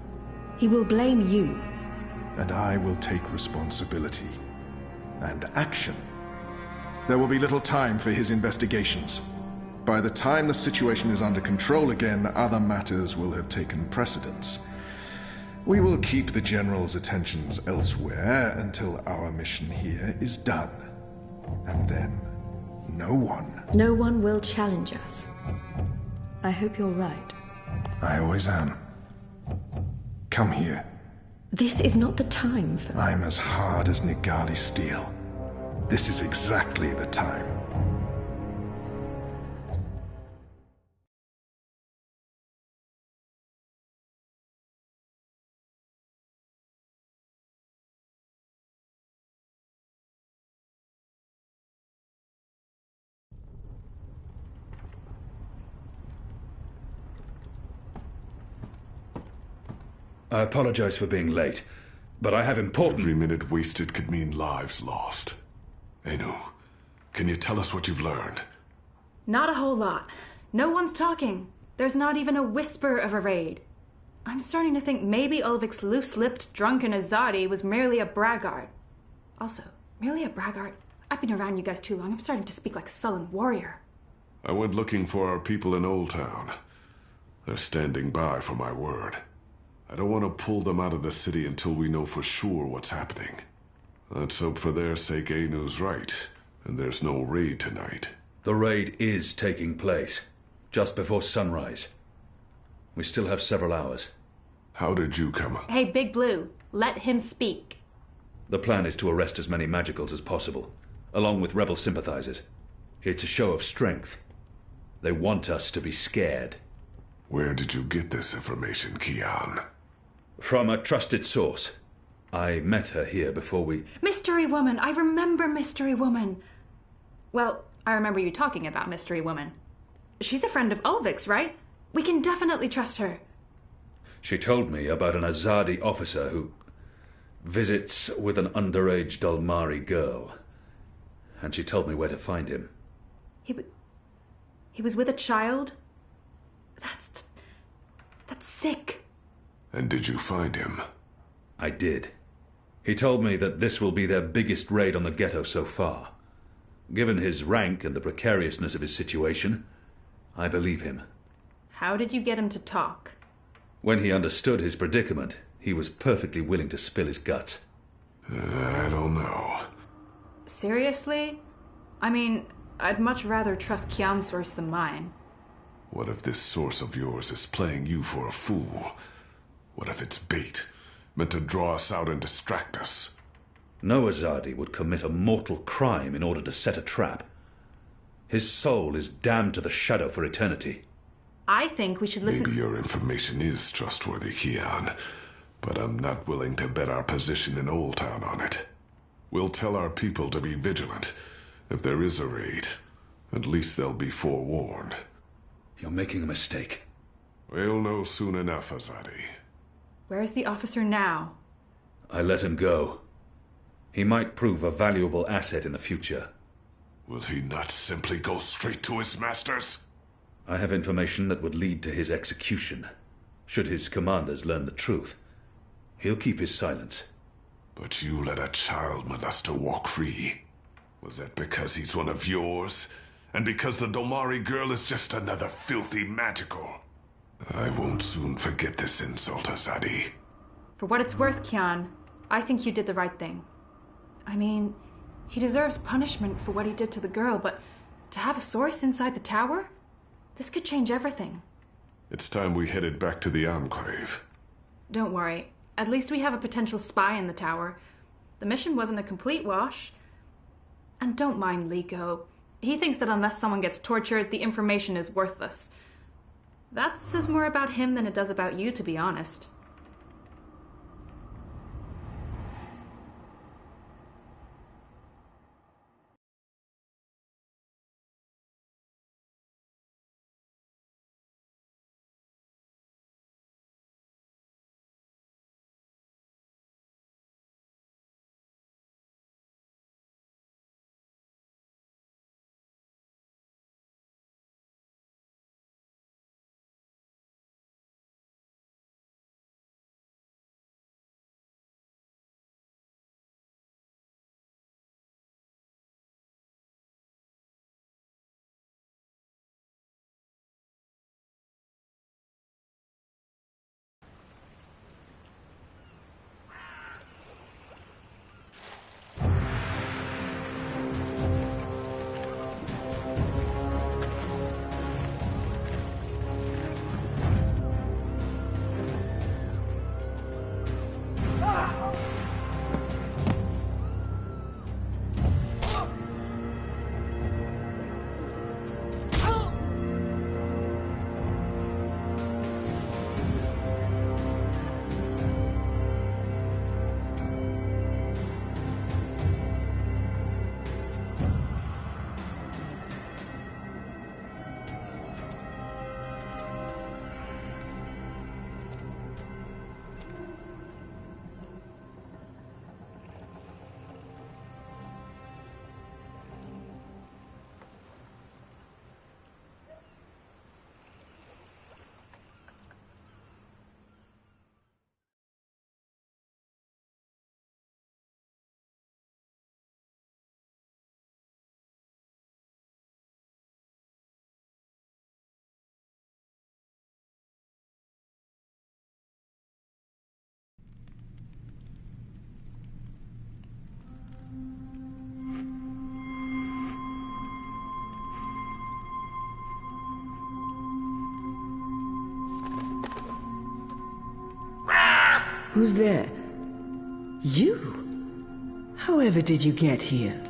He will blame you. And I will take responsibility. And action. There will be little time for his investigations. By the time the situation is under control again, other matters will have taken precedence. We will keep the General's attentions elsewhere until our mission here is done. And then, no one will challenge us. I hope you're right. I always am. Come here. This is not the time for... I'm as hard as Nigali steel. This is exactly the time. I apologize for being late, but I have important... Every minute wasted could mean lives lost. Anu, can you tell us what you've learned? Not a whole lot. No one's talking. There's not even a whisper of a raid. I'm starting to think maybe Ulvik's loose-lipped, drunken Azadi was merely a braggart. Also, merely a braggart? I've been around you guys too long. I'm starting to speak like a sullen warrior. I went looking for our people in Old Town. They're standing by for my word. I don't want to pull them out of the city until we know for sure what's happening. Let's hope for their sake Anu's right, and there's no raid tonight. The raid is taking place, just before sunrise. We still have several hours. How did you come up? Hey, Big Blue, let him speak. The plan is to arrest as many magicals as possible, along with rebel sympathizers. It's a show of strength. They want us to be scared. Where did you get this information, Kian? From a trusted source. I met her here before we... Mystery Woman! I remember Mystery Woman! Well, I remember you talking about Mystery Woman. She's a friend of Ulvik's, right? We can definitely trust her. She told me about an Azadi officer who visits with an underage Dalmari girl. And she told me where to find him. He was with a child? That's sick. And did you find him? I did. He told me that this will be their biggest raid on the ghetto so far. Given his rank and the precariousness of his situation, I believe him. How did you get him to talk? When he understood his predicament, he was perfectly willing to spill his guts. I don't know. Seriously? I mean, I'd much rather trust Kian's source than mine. What if this source of yours is playing you for a fool? What if it's bait, meant to draw us out and distract us? No Azadi would commit a mortal crime in order to set a trap. His soul is damned to the shadow for eternity. I think we should listen— Maybe your information is trustworthy, Kian, but I'm not willing to bet our position in Old Town on it. We'll tell our people to be vigilant. If there is a raid, at least they'll be forewarned. You're making a mistake. We'll know soon enough, Azadi. Where's the officer now? I let him go. He might prove a valuable asset in the future. Will he not simply go straight to his masters? I have information that would lead to his execution. Should his commanders learn the truth, he'll keep his silence. But you let a child molester walk free. Was that because he's one of yours? And because the Domari girl is just another filthy magical? I won't soon forget this insult, Azadi. For what it's worth, Kian, I think you did the right thing. I mean, he deserves punishment for what he did to the girl, but to have a source inside the tower? This could change everything. It's time we headed back to the Enclave. Don't worry. At least we have a potential spy in the tower. The mission wasn't a complete wash. And don't mind Liko. He thinks that unless someone gets tortured, the information is worthless. That says more about him than it does about you, to be honest. Who's there? You? However did you get here?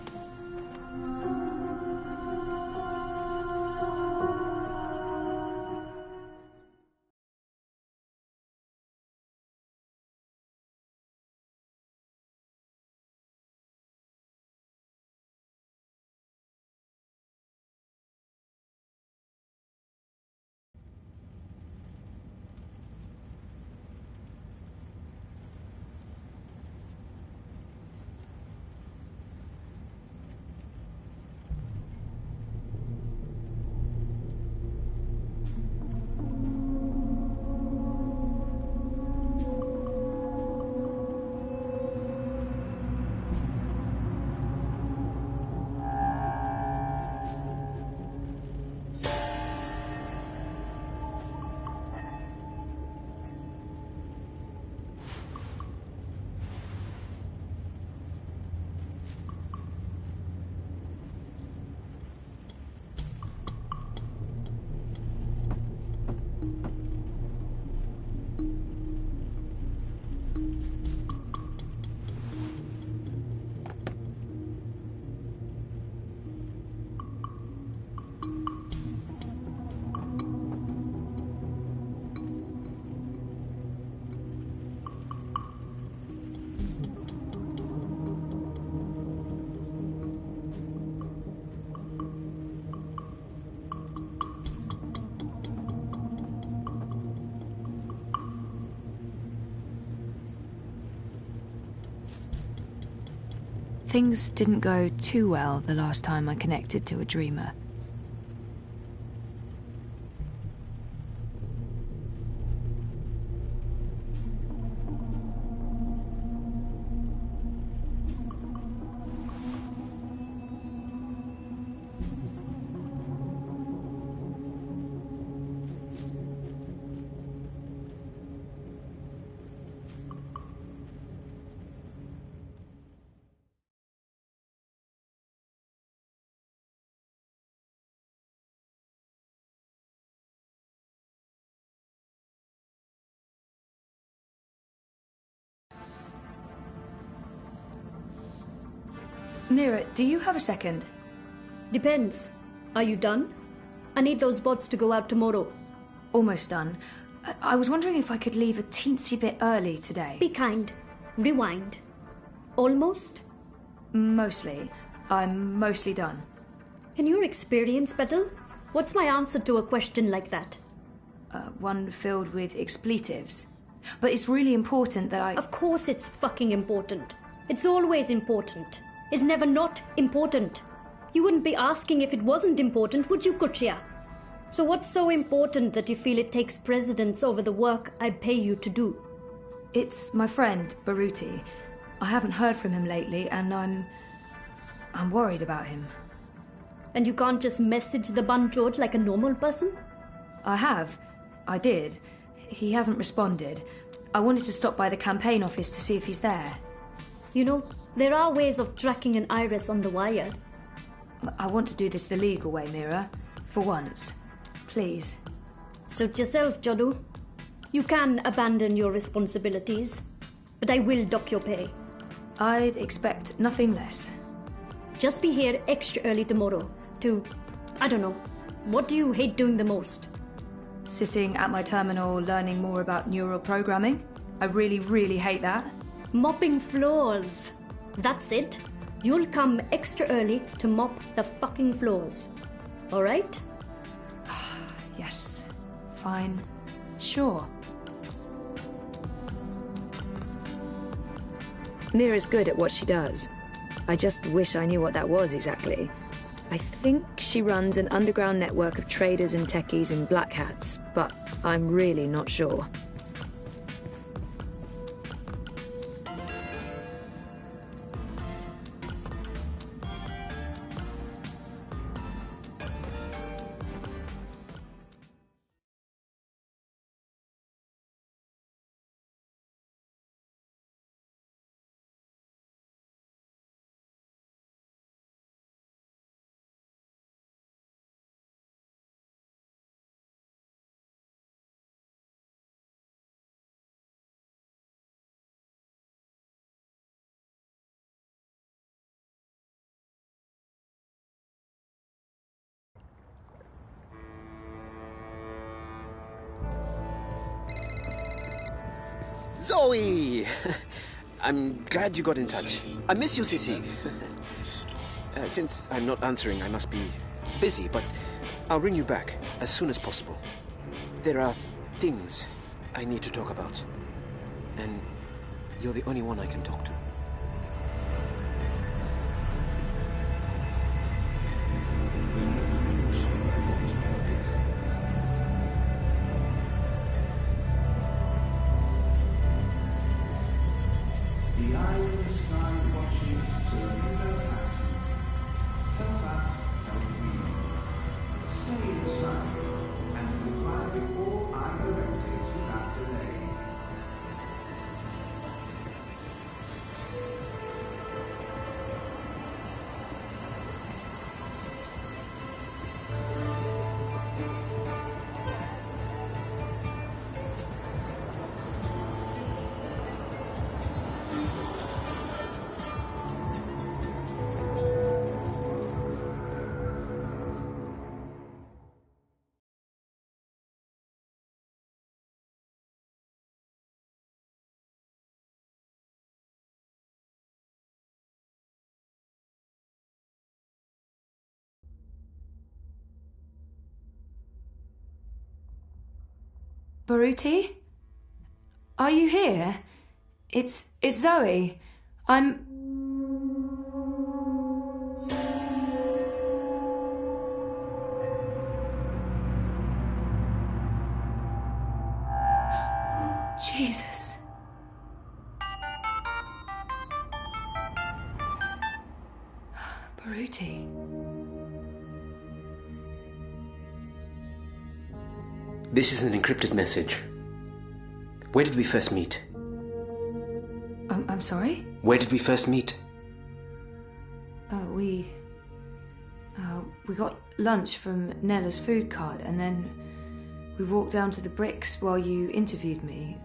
Things didn't go too well the last time I connected to a dreamer. Mira, do you have a second? Depends. Are you done? I need those bots to go out tomorrow. Almost done. I was wondering if I could leave a teensy bit early today. Be kind. Rewind. Almost? Mostly. I'm mostly done. In your experience, Betel, what's my answer to a question like that? One filled with expletives. But it's really important that I... Of course it's fucking important. It's always important. It's never not important. You wouldn't be asking if it wasn't important, would you, Kuchia? So what's so important that you feel it takes precedence over the work I pay you to do? It's my friend, Baruti. I haven't heard from him lately, and I'm worried about him. And you can't just message the Bunjod like a normal person? I have. I did. He hasn't responded. I wanted to stop by the campaign office to see if he's there. You know, there are ways of tracking an iris on the wire. I want to do this the legal way, Mira. For once. Please. Suit yourself, Jodu. You can abandon your responsibilities, but I will dock your pay. I'd expect nothing less. Just be here extra early tomorrow to, I don't know, what do you hate doing the most? Sitting at my terminal learning more about neural programming. I really, really hate that. Mopping floors. That's it. You'll come extra early to mop the fucking floors. All right? Yes. Fine. Sure. Mira's good at what she does. I just wish I knew what that was exactly. I think she runs an underground network of traders and techies in black hats, but I'm really not sure. Zoe! I'm glad you got in touch. I miss you, Sissy. Since I'm not answering, I must be busy, but I'll ring you back as soon as possible. There are things I need to talk about, and you're the only one I can talk to. The eye of the sky watches, so you don't have to. Help us, help you. Stay inside, and comply with all our directives without delay. Baruti? Are you here? It's Zoe. I'm... Baruti. This is an encrypted message. Where did we first meet? I'm sorry? Where did we first meet? We got lunch from Nella's food cart, and then we walked down to the bricks while you interviewed me.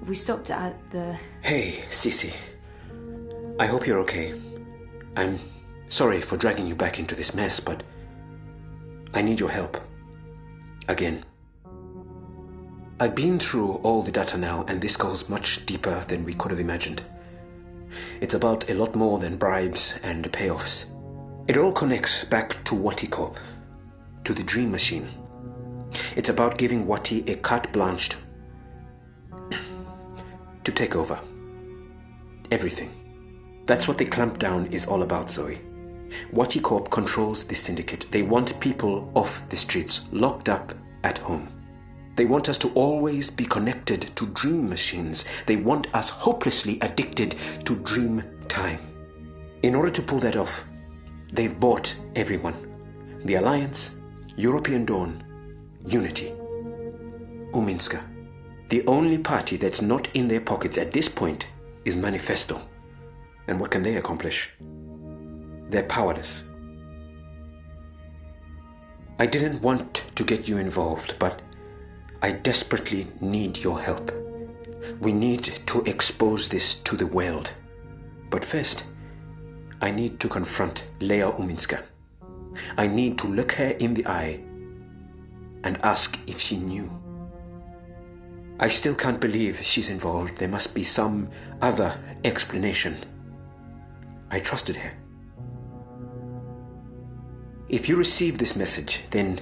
We stopped at the... Hey, Cece. I hope you're okay. I'm sorry for dragging you back into this mess, but I need your help. Again. I've been through all the data now, and this goes much deeper than we could have imagined. It's about a lot more than bribes and payoffs. It all connects back to Wati Corp, to the Dream Machine. It's about giving Wati a carte blanche to take over. Everything. That's what the clampdown is all about, Zoe. Wati Corp controls the syndicate. They want people off the streets, locked up at home. They want us to always be connected to dream machines. They want us hopelessly addicted to dream time. In order to pull that off, they've bought everyone. The Alliance, European Dawn, Unity, Uminska. The only party that's not in their pockets at this point is Manifesto. And what can they accomplish? They're powerless. I didn't want to get you involved, but I desperately need your help. We need to expose this to the world. But first, I need to confront Leia Uminska. I need to look her in the eye and ask if she knew. I still can't believe she's involved. There must be some other explanation. I trusted her. If you receive this message, then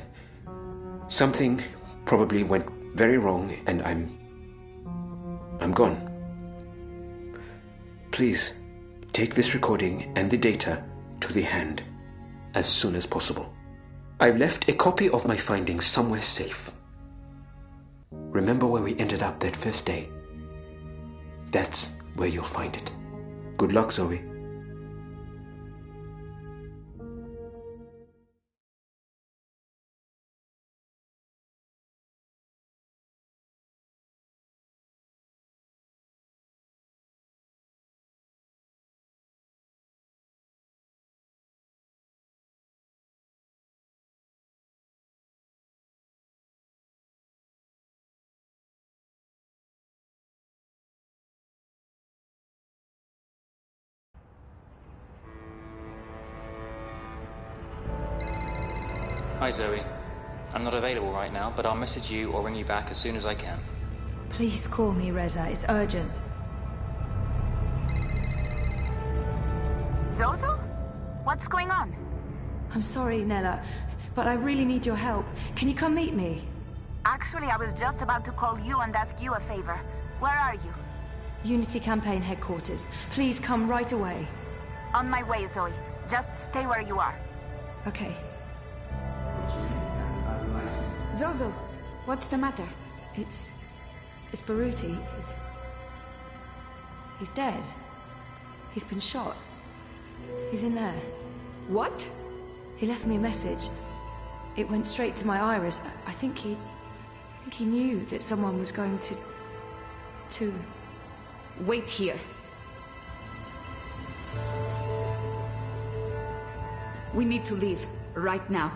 something probably went very wrong and I'm gone. Please take this recording and the data to the hand as soon as possible. I've left a copy of my findings somewhere safe. Remember where we ended up that first day? That's where you'll find it. Good luck, Zoe. Hi Zoe. I'm not available right now, but I'll message you or ring you back as soon as I can. Please call me, Reza. It's urgent. Zozo? What's going on? I'm sorry, Nella, but I really need your help. Can you come meet me? Actually, I was just about to call you and ask you a favor. Where are you? Unity Campaign Headquarters. Please come right away. On my way, Zoe. Just stay where you are. Okay. Zozo, what's the matter? It's Baruti. He's dead. He's been shot. He's in there. What? He left me a message. It went straight to my iris. I think he knew that someone was going to... Wait here. We need to leave, right now.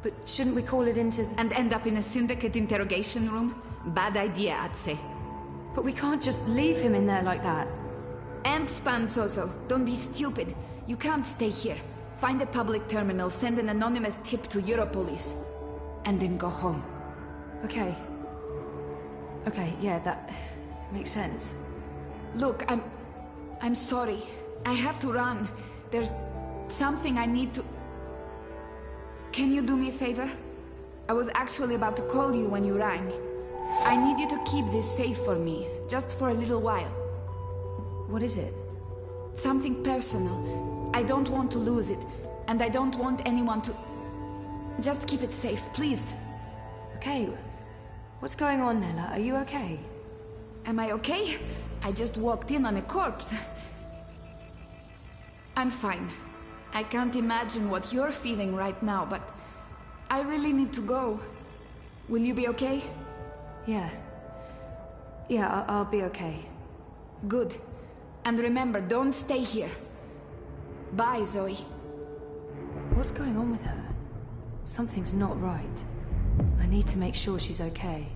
But shouldn't we call it into the... And end up in a syndicate interrogation room? Bad idea, I'd say. But we can't just leave him in there like that. And span, Zozo. Don't be stupid. You can't stay here. Find a public terminal, send an anonymous tip to Europolice. And then go home. Okay. Okay, yeah, that makes sense. Look, I'm sorry. I have to run. There's something I need to... Can you do me a favor? I was actually about to call you when you rang. I need you to keep this safe for me, just for a little while. What is it? Something personal. I don't want to lose it, and I don't want anyone to... Just keep it safe, please. Okay. What's going on, Nella? Are you okay? Am I okay? I just walked in on a corpse. I'm fine. I can't imagine what you're feeling right now, but I really need to go. Will you be okay? Yeah. Yeah, I'll be okay. Good. And remember, don't stay here. Bye, Zoe. What's going on with her? Something's not right. I need to make sure she's okay.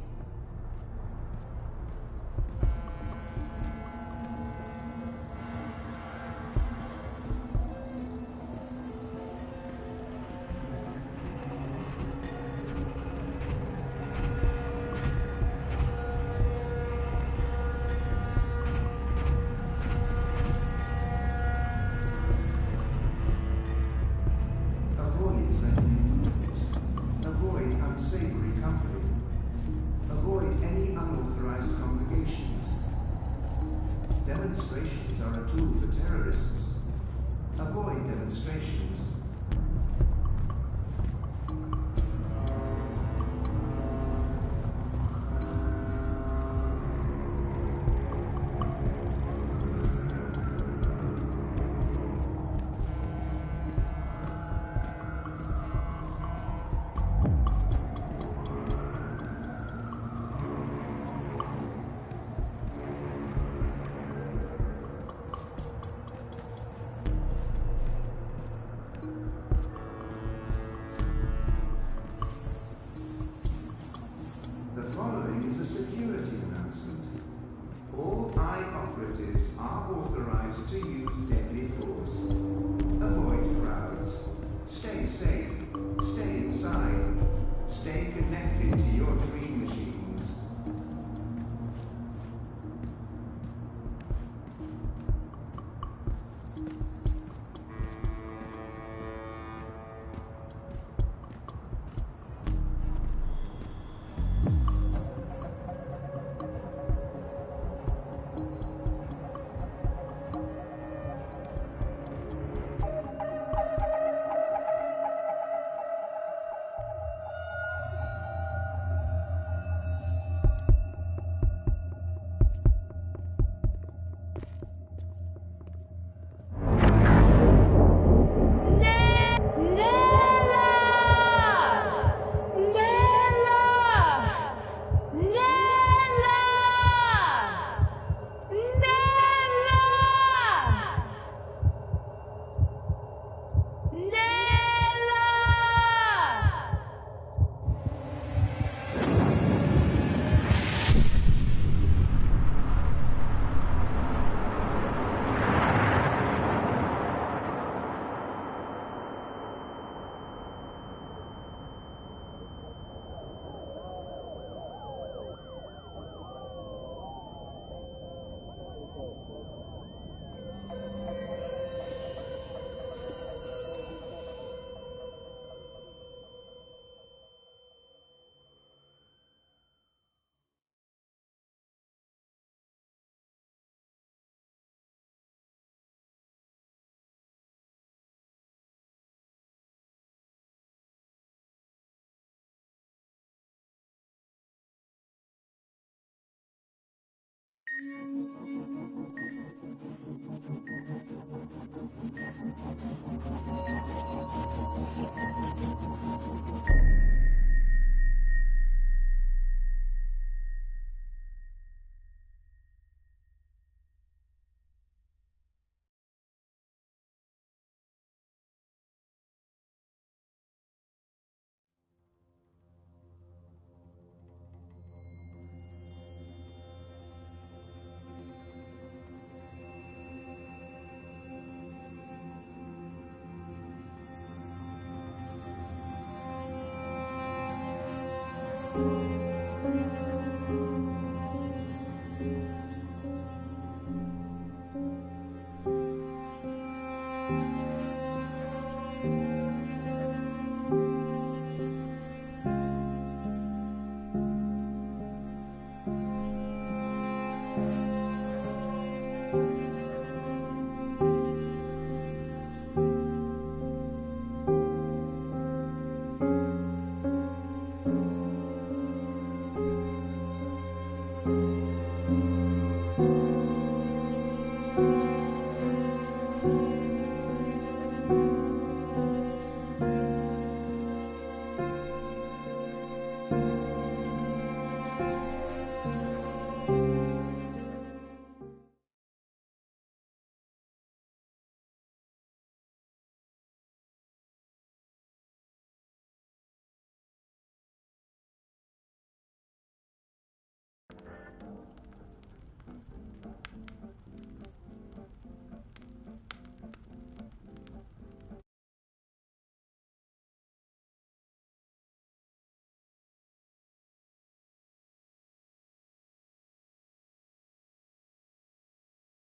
Avoid threatening movements. Avoid unsavory company. Avoid any unauthorized congregations. Demonstrations are a tool for terrorists. Avoid demonstrations. The following is a security announcement. All eye operatives are authorized to use deadly force. Avoid crowds. Stay safe. Stay inside. Stay connected to your dream machines.